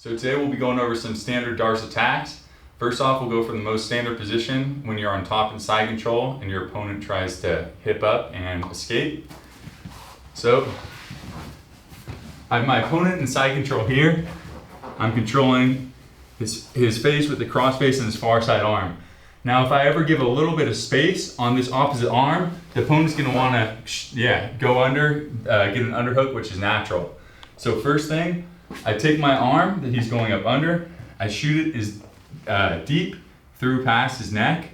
So today we'll be going over some standard Darce attacks. First off, we'll go for the most standard position when you're on top and side control and your opponent tries to hip up and escape. So I have my opponent in side control here. I'm controlling his face with the cross face and his far side arm. Now if I ever give a little bit of space on this opposite arm, the opponent's going to want to go under, get an underhook, which is natural. So first thing, I take my arm that he's going up under, I shoot it as deep through past his neck.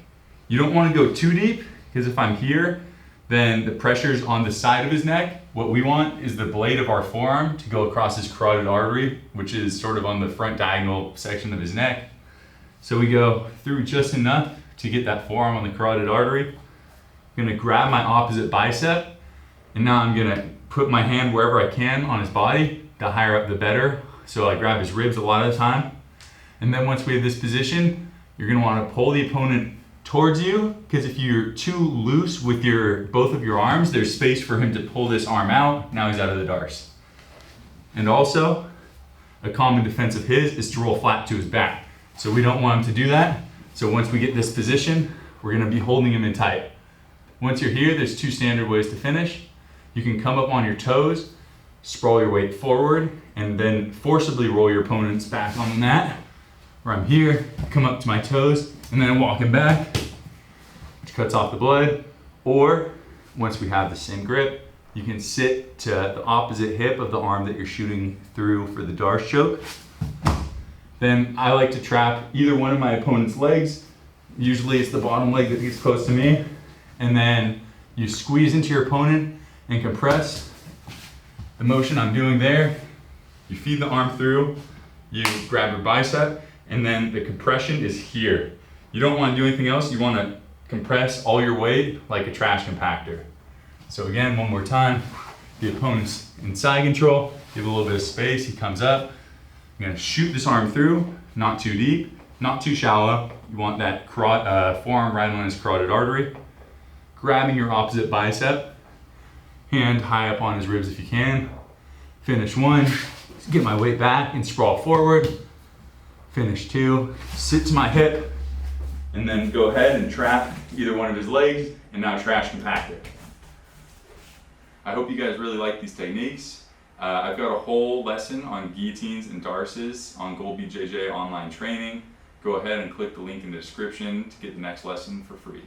You don't want to go too deep, because if I'm here, then the pressure's on the side of his neck. What we want is the blade of our forearm to go across his carotid artery, which is sort of on the front diagonal section of his neck. So we go through just enough to get that forearm on the carotid artery. I'm gonna grab my opposite bicep, and now I'm gonna put my hand wherever I can on his body. The higher up, the better. So I grab his ribs a lot of the time. And then once we have this position, you're gonna wanna pull the opponent towards you, because if you're too loose with both of your arms, there's space for him to pull this arm out. Now he's out of the Darce. And also, a common defense of his is to roll flat to his back. So we don't want him to do that. So once we get this position, we're gonna be holding him in tight. Once you're here, there's two standard ways to finish. You can come up on your toes, sprawl your weight forward, and then forcibly roll your opponent's back on the mat. Where I'm here, come up to my toes, and then I'm walking back, which cuts off the blood. Or, once we have the same grip, you can sit to the opposite hip of the arm that you're shooting through for the Darce choke. Then I like to trap either one of my opponent's legs. Usually it's the bottom leg that gets close to me. And then you squeeze into your opponent and compress. The motion I'm doing there, you feed the arm through, you grab your bicep, and then the compression is here. You don't want to do anything else. You want to compress all your weight like a trash compactor. So again, one more time, the opponent's in side control, give a little bit of space, he comes up. You're gonna shoot this arm through, not too deep, not too shallow. You want that forearm right on his carotid artery. Grabbing your opposite bicep, hand high up on his ribs if you can. Finish one, get my weight back and sprawl forward. Finish two, sit to my hip, and then go ahead and trap either one of his legs and now trash compactor. I hope you guys really like these techniques. I've got a whole lesson on guillotines and Darces on Gold BJJ online training. Go ahead and click the link in the description to get the next lesson for free.